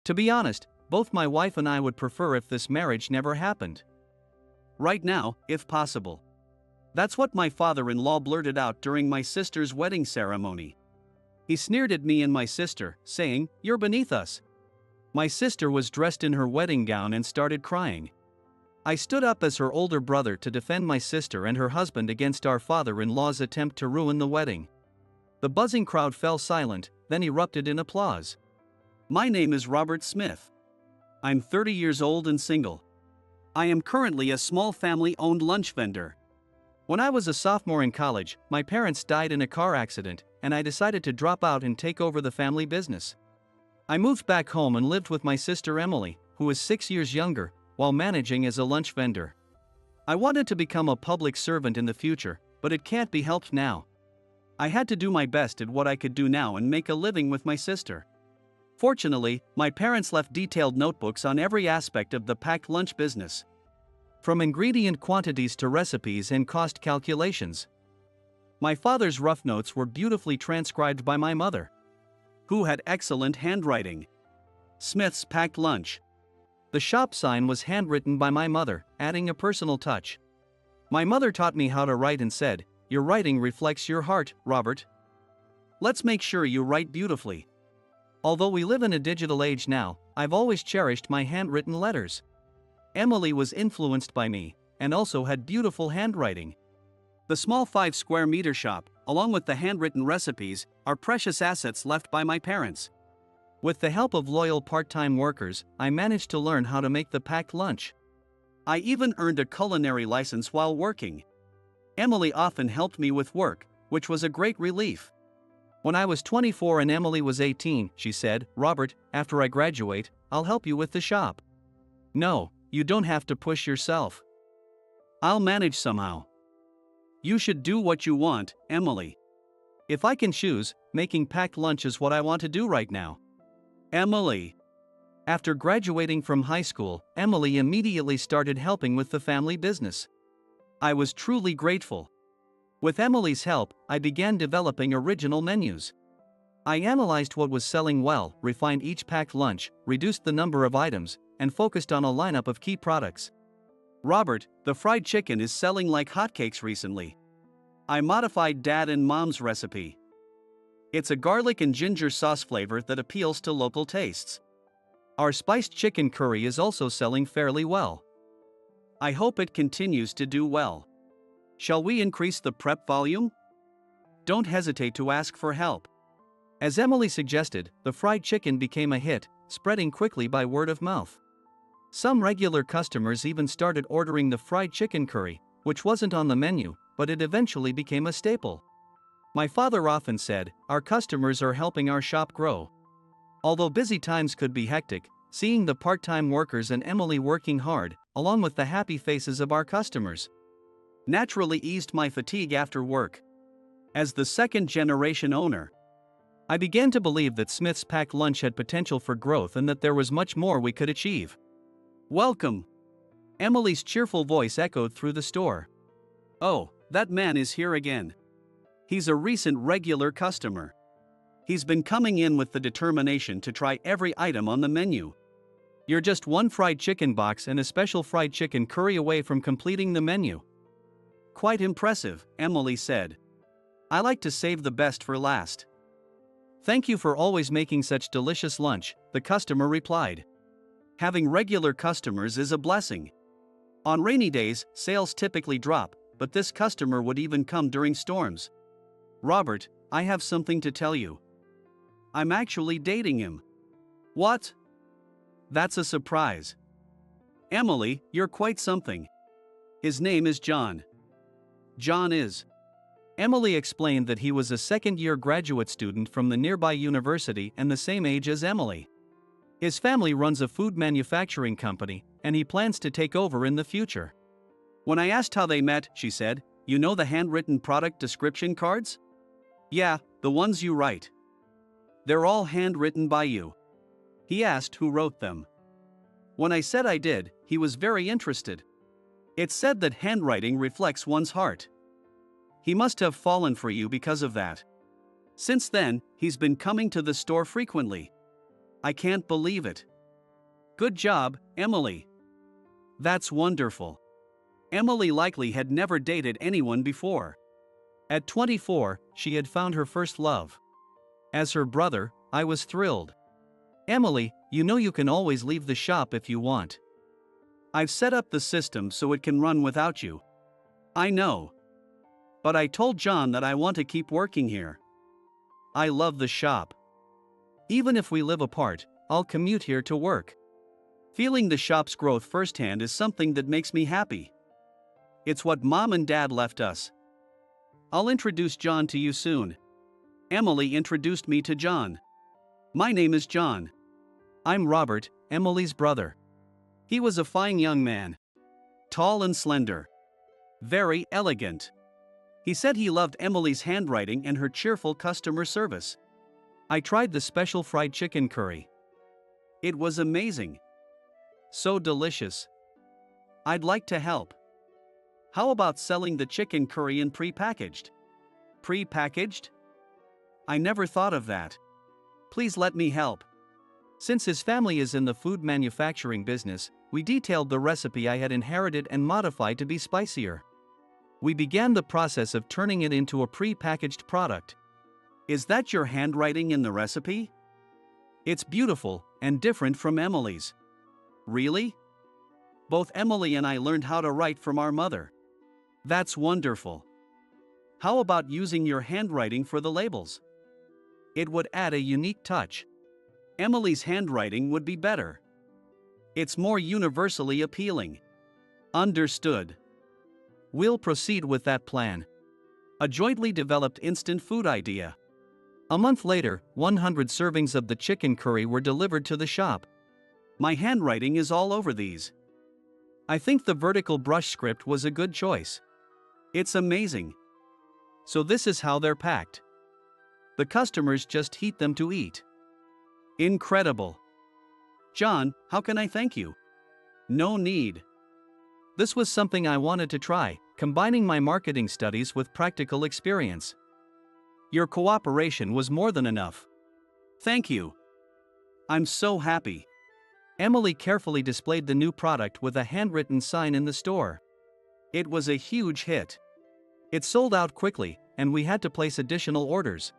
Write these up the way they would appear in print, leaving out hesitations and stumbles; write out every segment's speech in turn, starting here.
To be honest, both my wife and I would prefer if this marriage never happened. Right now, if possible. That's what my father-in-law blurted out during my sister's wedding ceremony. He sneered at me and my sister, saying, "You're beneath us." My sister was dressed in her wedding gown and started crying. I stood up as her older brother to defend my sister and her husband against our father-in-law's attempt to ruin the wedding. The buzzing crowd fell silent, then erupted in applause. My name is Robert Smith. I'm 30 years old and single. I am currently a small family-owned lunch vendor. When I was a sophomore in college, my parents died in a car accident, and I decided to drop out and take over the family business. I moved back home and lived with my sister Emily, who is 6 years younger, while managing as a lunch vendor. I wanted to become a public servant in the future, but it can't be helped now. I had to do my best at what I could do now and make a living with my sister. Fortunately, my parents left detailed notebooks on every aspect of the packed lunch business. From ingredient quantities to recipes and cost calculations. My father's rough notes were beautifully transcribed by my mother, who had excellent handwriting. Smith's packed lunch. The shop sign was handwritten by my mother, adding a personal touch. My mother taught me how to write and said, "Your writing reflects your heart, Robert. Let's make sure you write beautifully." Although we live in a digital age now, I've always cherished my handwritten letters. Emily was influenced by me, and also had beautiful handwriting. The small 5 square meter shop, along with the handwritten recipes, are precious assets left by my parents. With the help of loyal part-time workers, I managed to learn how to make the packed lunch. I even earned a culinary license while working. Emily often helped me with work, which was a great relief. When I was 24 and Emily was 18, she said, "Robert, after I graduate, I'll help you with the shop." "No, you don't have to push yourself. I'll manage somehow." "You should do what you want, Emily." "If I can choose, making packed lunch is what I want to do right now." Emily. After graduating from high school, Emily immediately started helping with the family business. I was truly grateful. With Emily's help, I began developing original menus. I analyzed what was selling well, refined each packed lunch, reduced the number of items, and focused on a lineup of key products. "Robert, the fried chicken is selling like hotcakes recently. I modified Dad and Mom's recipe. It's a garlic and ginger sauce flavor that appeals to local tastes. Our spiced chicken curry is also selling fairly well. I hope it continues to do well. Shall we increase the prep volume? Don't hesitate to ask for help." As Emily suggested, the fried chicken became a hit, spreading quickly by word of mouth. Some regular customers even started ordering the fried chicken curry, which wasn't on the menu, but it eventually became a staple. My father often said, "Our customers are helping our shop grow." Although busy times could be hectic, seeing the part-time workers and Emily working hard, along with the happy faces of our customers, naturally eased my fatigue after work. As the second-generation owner, I began to believe that Smith's packed lunch had potential for growth and that there was much more we could achieve. "Welcome." Emily's cheerful voice echoed through the store. "Oh, that man is here again. He's a recent regular customer. He's been coming in with the determination to try every item on the menu. You're just one fried chicken box and a special fried chicken curry away from completing the menu." "Quite impressive," Emily said. "I like to save the best for last." "Thank you for always making such delicious lunch," the customer replied. Having regular customers is a blessing. On rainy days, sales typically drop, but this customer would even come during storms. "Robert, I have something to tell you. I'm actually dating him." "What?" "That's a surprise." "Emily, you're quite something. His name is John." "John is." Emily explained that he was a second-year graduate student from the nearby university and the same age as Emily. His family runs a food manufacturing company, and he plans to take over in the future. When I asked how they met, she said, "You know the handwritten product description cards?" "Yeah, the ones you write. They're all handwritten by you." He asked who wrote them. When I said I did, he was very interested. It said that handwriting reflects one's heart. He must have fallen for you because of that. Since then, he's been coming to the store frequently. I can't believe it. Good job, Emily. That's wonderful. Emily likely had never dated anyone before. At 24, she had found her first love. As her brother, I was thrilled. Emily, you know you can always leave the shop if you want. I've set up the system so it can run without you. I know. But I told John that I want to keep working here. I love the shop. Even if we live apart, I'll commute here to work. Feeling the shop's growth firsthand is something that makes me happy. It's what Mom and Dad left us. I'll introduce John to you soon. Emily introduced me to John. My name is John. I'm Robert, Emily's brother. He was a fine young man. Tall and slender. Very elegant. He said he loved Emily's handwriting and her cheerful customer service. I tried the special fried chicken curry. It was amazing. So delicious. I'd like to help. How about selling the chicken curry in pre-packaged? Pre-packaged? I never thought of that. Please let me help. Since his family is in the food manufacturing business, we detailed the recipe I had inherited and modified to be spicier. We began the process of turning it into a pre-packaged product. Is that your handwriting in the recipe? It's beautiful and different from Emily's. Really? Both Emily and I learned how to write from our mother. That's wonderful. How about using your handwriting for the labels? It would add a unique touch. Emily's handwriting would be better. It's more universally appealing. Understood. We'll proceed with that plan. A jointly developed instant food idea. A month later, 100 servings of the chicken curry were delivered to the shop. My handwriting is all over these. I think the vertical brush script was a good choice. It's amazing. So this is how they're packed. The customers just heat them to eat. Incredible. John, how can I thank you? No need. This was something I wanted to try, combining my marketing studies with practical experience. Your cooperation was more than enough. Thank you. I'm so happy. Emily carefully displayed the new product with a handwritten sign in the store. It was a huge hit. It sold out quickly, and we had to place additional orders.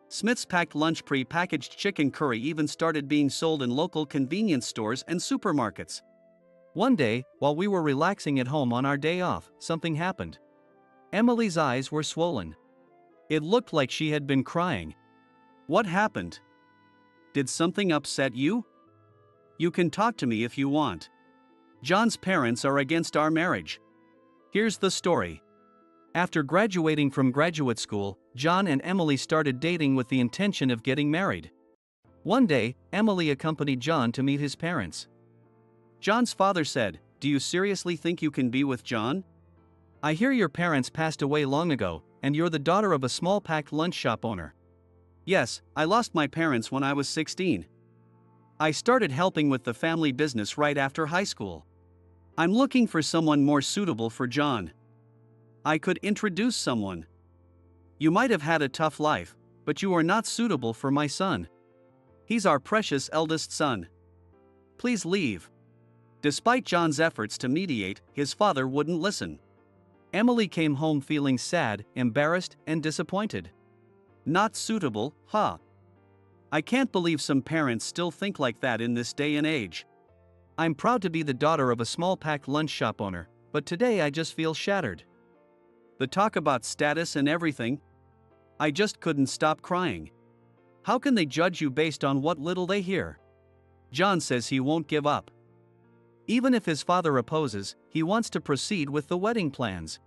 Smith's packed lunch pre-packaged chicken curry even started being sold in local convenience stores and supermarkets. One day, while we were relaxing at home on our day off, something happened. Emily's eyes were swollen. It looked like she had been crying. What happened? Did something upset you? You can talk to me if you want. John's parents are against our marriage. Here's the story. After graduating from graduate school, John and Emily started dating with the intention of getting married. One day, Emily accompanied John to meet his parents. John's father said, "Do you seriously think you can be with John? I hear your parents passed away long ago, and you're the daughter of a small packed lunch shop owner." Yes, I lost my parents when I was 16. I started helping with the family business right after high school. I'm looking for someone more suitable for John. I could introduce someone. You might have had a tough life, but you are not suitable for my son. He's our precious eldest son. Please leave. Despite John's efforts to mediate, his father wouldn't listen. Emily came home feeling sad, embarrassed, and disappointed. Not suitable, huh? I can't believe some parents still think like that in this day and age. I'm proud to be the daughter of a small packed lunch shop owner, but today I just feel shattered. The talk about status and everything. I just couldn't stop crying. How can they judge you based on what little they hear? John says he won't give up. Even if his father opposes, he wants to proceed with the wedding plans.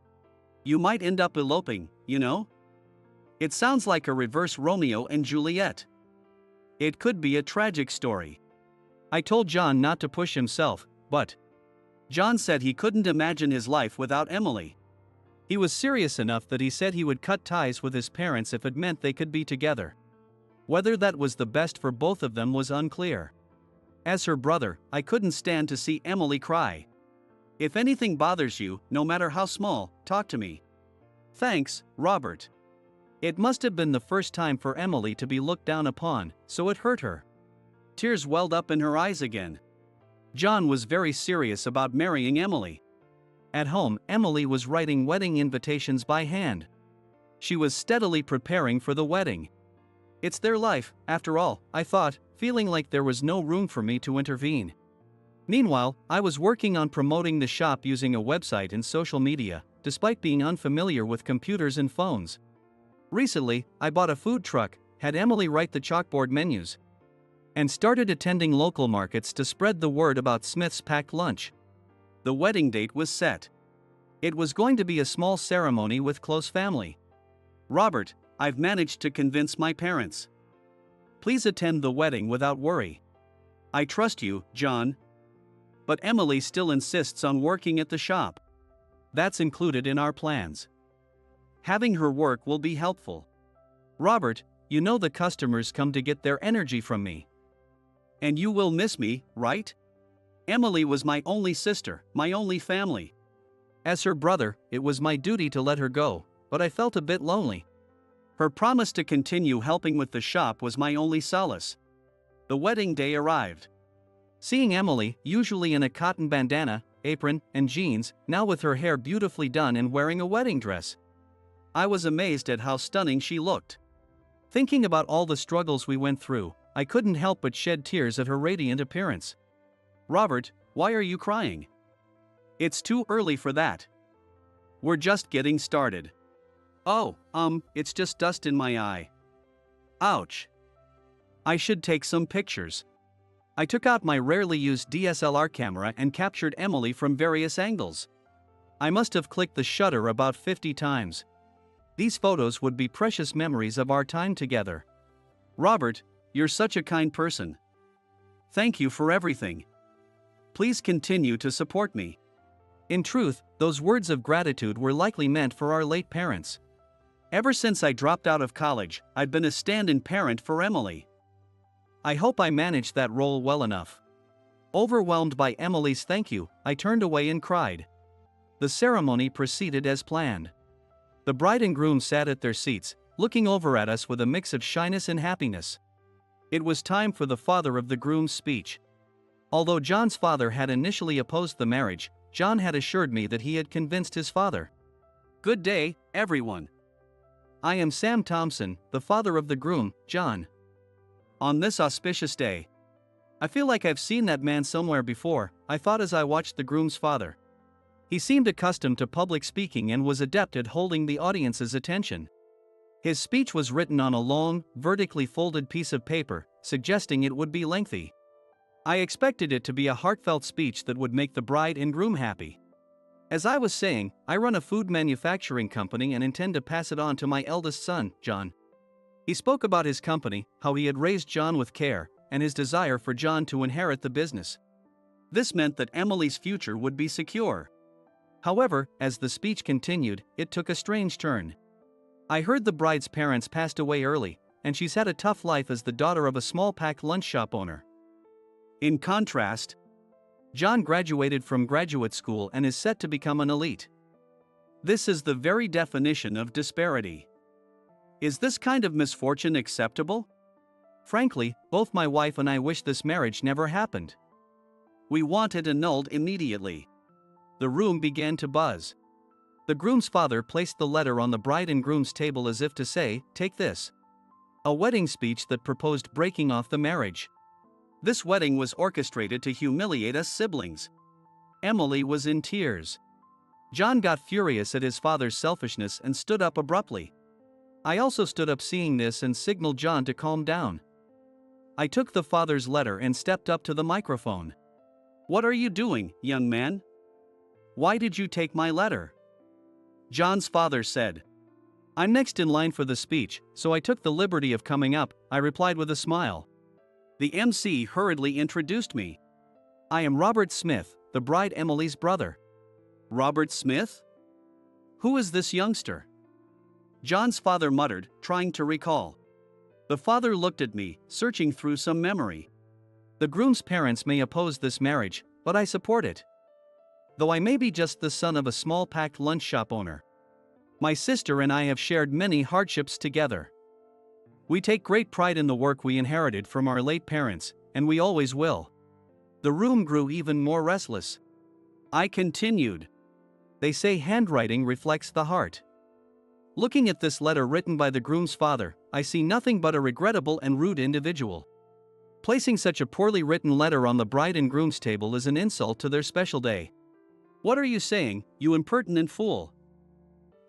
You might end up eloping, you know? It sounds like a reverse Romeo and Juliet. It could be a tragic story. I told John not to push himself, but John said he couldn't imagine his life without Emily. He was serious enough that he said he would cut ties with his parents if it meant they could be together. Whether that was the best for both of them was unclear. As her brother, I couldn't stand to see Emily cry. If anything bothers you, no matter how small, talk to me. Thanks, Robert. It must have been the first time for Emily to be looked down upon, so it hurt her. Tears welled up in her eyes again. John was very serious about marrying Emily. At home, Emily was writing wedding invitations by hand. She was steadily preparing for the wedding. It's their life, after all, I thought, feeling like there was no room for me to intervene. Meanwhile, I was working on promoting the shop using a website and social media, despite being unfamiliar with computers and phones. Recently, I bought a food truck, had Emily write the chalkboard menus, and started attending local markets to spread the word about Smith's packed lunch. The wedding date was set. It was going to be a small ceremony with close family. Robert, I've managed to convince my parents. Please attend the wedding without worry. I trust you, John. But Emily still insists on working at the shop. That's included in our plans. Having her work will be helpful. Robert, you know the customers come to get their energy from me. And you will miss me, right? Emily was my only sister, my only family. As her brother, it was my duty to let her go, but I felt a bit lonely. Her promise to continue helping with the shop was my only solace. The wedding day arrived. Seeing Emily, usually in a cotton bandana, apron, and jeans, now with her hair beautifully done and wearing a wedding dress, I was amazed at how stunning she looked. Thinking about all the struggles we went through, I couldn't help but shed tears at her radiant appearance. Robert, why are you crying? It's too early for that. We're just getting started. Oh, it's just dust in my eye. Ouch. I should take some pictures. I took out my rarely used DSLR camera and captured Emily from various angles. I must have clicked the shutter about 50 times. These photos would be precious memories of our time together. Robert, you're such a kind person. Thank you for everything. Please continue to support me. In truth, those words of gratitude were likely meant for our late parents. Ever since I dropped out of college, I'd been a stand-in parent for Emily. I hope I managed that role well enough. Overwhelmed by Emily's thank you, I turned away and cried. The ceremony proceeded as planned. The bride and groom sat at their seats, looking over at us with a mix of shyness and happiness. It was time for the father of the groom's speech. Although John's father had initially opposed the marriage, John had assured me that he had convinced his father. Good day, everyone. I am Sam Thompson, the father of the groom, John. On this auspicious day, I feel like I've seen that man somewhere before, I thought as I watched the groom's father. He seemed accustomed to public speaking and was adept at holding the audience's attention. His speech was written on a long, vertically folded piece of paper, suggesting it would be lengthy. I expected it to be a heartfelt speech that would make the bride and groom happy. As I was saying, I run a food manufacturing company and intend to pass it on to my eldest son, John. He spoke about his company, how he had raised John with care, and his desire for John to inherit the business. This meant that Emily's future would be secure. However, as the speech continued, it took a strange turn. I heard the bride's parents passed away early, and she's had a tough life as the daughter of a small pack lunch shop owner. In contrast, John graduated from graduate school and is set to become an elite. This is the very definition of disparity. Is this kind of misfortune acceptable? Frankly, both my wife and I wish this marriage never happened. We want it annulled immediately. The room began to buzz. The groom's father placed the letter on the bride and groom's table as if to say, "Take this." A wedding speech that proposed breaking off the marriage. This wedding was orchestrated to humiliate us siblings. Emily was in tears. John got furious at his father's selfishness and stood up abruptly. I also stood up seeing this and signaled John to calm down. I took the father's letter and stepped up to the microphone. "What are you doing, young man? Why did you take my letter?" John's father said. "I'm next in line for the speech, so I took the liberty of coming up," I replied with a smile. The MC hurriedly introduced me. "I am Robert Smith, the bride Emily's brother." Robert Smith? Who is this youngster? John's father muttered, trying to recall. The father looked at me, searching through some memory. The groom's parents may oppose this marriage, but I support it. Though I may be just the son of a small packed lunch shop owner, my sister and I have shared many hardships together. We take great pride in the work we inherited from our late parents, and we always will. The room grew even more restless. I continued. They say handwriting reflects the heart. Looking at this letter written by the groom's father, I see nothing but a regrettable and rude individual. Placing such a poorly written letter on the bride and groom's table is an insult to their special day. What are you saying, you impertinent fool?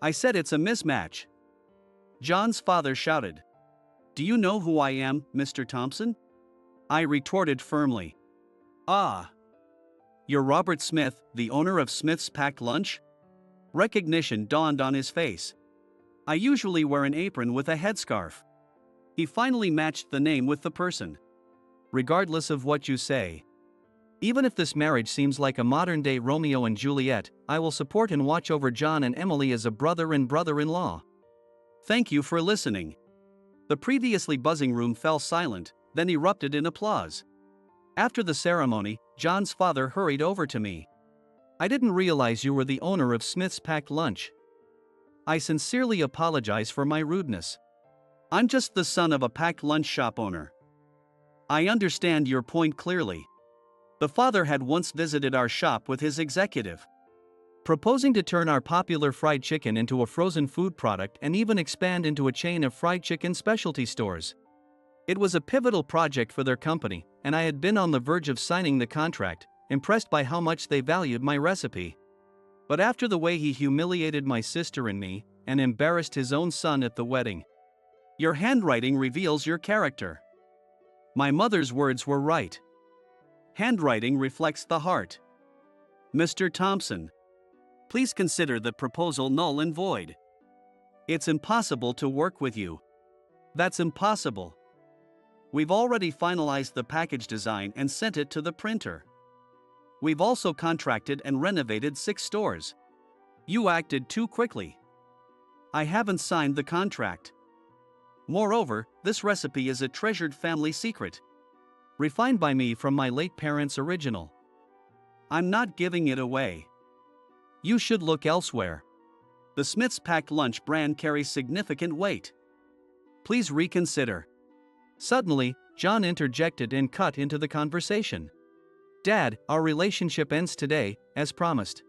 I said it's a mismatch. John's father shouted. Do you know who I am, Mr. Thompson? I retorted firmly. Ah. You're Robert Smith, the owner of Smith's Packed Lunch? Recognition dawned on his face. I usually wear an apron with a headscarf. He finally matched the name with the person. Regardless of what you say. Even if this marriage seems like a modern-day Romeo and Juliet, I will support and watch over John and Emily as a brother and brother-in-law. Thank you for listening. The previously buzzing room fell silent, then erupted in applause. After the ceremony, John's father hurried over to me. I didn't realize you were the owner of Smith's Packed Lunch. I sincerely apologize for my rudeness. I'm just the son of a packed lunch shop owner. I understand your point clearly. The father had once visited our shop with his executive, proposing to turn our popular fried chicken into a frozen food product and even expand into a chain of fried chicken specialty stores. It was a pivotal project for their company, and I had been on the verge of signing the contract, impressed by how much they valued my recipe. But after the way he humiliated my sister and me, and embarrassed his own son at the wedding. Your handwriting reveals your character. My mother's words were right. Handwriting reflects the heart. Mr. Thompson, please consider the proposal null and void. It's impossible to work with you. That's impossible. We've already finalized the package design and sent it to the printer. We've also contracted and renovated 6 stores. You acted too quickly. I haven't signed the contract. Moreover, this recipe is a treasured family secret, refined by me from my late parents' original. I'm not giving it away. You should look elsewhere. The Smith's Packed Lunch brand carries significant weight. Please reconsider. Suddenly, John interjected and cut into the conversation. Dad, our relationship ends today, as promised.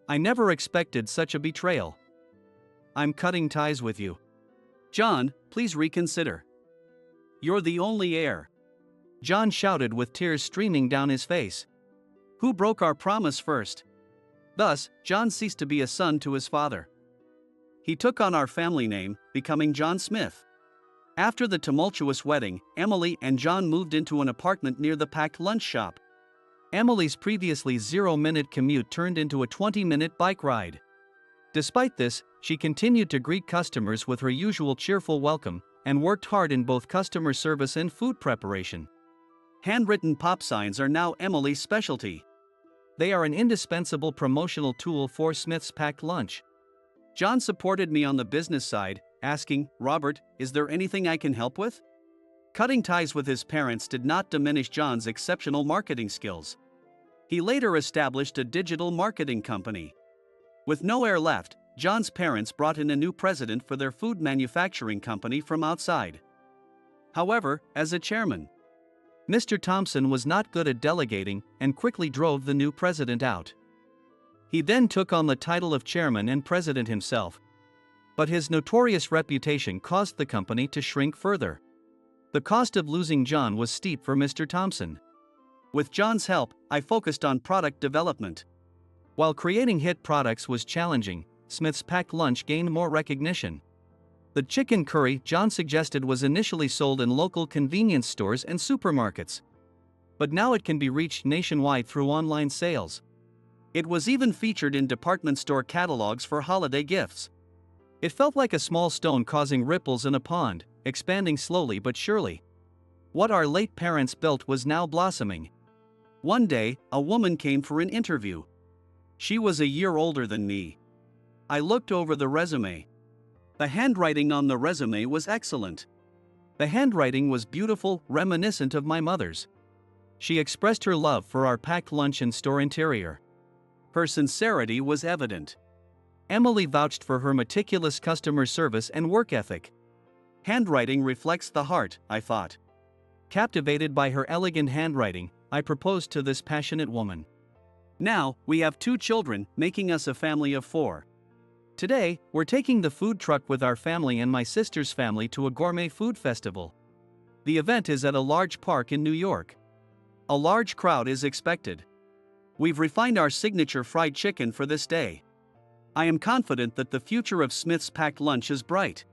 I never expected such a betrayal. I'm cutting ties with you. John, please reconsider. You're the only heir. John shouted with tears streaming down his face. Who broke our promise first? Thus, John ceased to be a son to his father. He took on our family name, becoming John Smith. After the tumultuous wedding, Emily and John moved into an apartment near the packed lunch shop. Emily's previously 0-minute commute turned into a 20-minute bike ride. Despite this, she continued to greet customers with her usual cheerful welcome, and worked hard in both customer service and food preparation. Handwritten pop signs are now Emily's specialty. They are an indispensable promotional tool for Smith's Packed Lunch. John supported me on the business side, asking, Robert, is there anything I can help with? Cutting ties with his parents did not diminish John's exceptional marketing skills. He later established a digital marketing company. With no heir left, John's parents brought in a new president for their food manufacturing company from outside. However, as a chairman, Mr. Thompson was not good at delegating and quickly drove the new president out. He then took on the title of chairman and president himself. But his notorious reputation caused the company to shrink further. The cost of losing John was steep for Mr. Thompson. With John's help, I focused on product development. While creating hit products was challenging, Smith's Packed Lunch gained more recognition. The chicken curry John suggested was initially sold in local convenience stores and supermarkets. But now it can be reached nationwide through online sales. It was even featured in department store catalogs for holiday gifts. It felt like a small stone causing ripples in a pond, expanding slowly but surely. What our late parents built was now blossoming. One day, a woman came for an interview. She was a year older than me. I looked over the resume. The handwriting on the resume was excellent. The handwriting was beautiful, reminiscent of my mother's. She expressed her love for our packed lunch and store interior. Her sincerity was evident. Emily vouched for her meticulous customer service and work ethic. Handwriting reflects the heart, I thought. Captivated by her elegant handwriting, I proposed to this passionate woman. Now, we have 2 children, making us a family of 4. Today, we're taking the food truck with our family and my sister's family to a gourmet food festival. The event is at a large park in New York. A large crowd is expected. We've refined our signature fried chicken for this day. I am confident that the future of Smith's packed lunch is bright.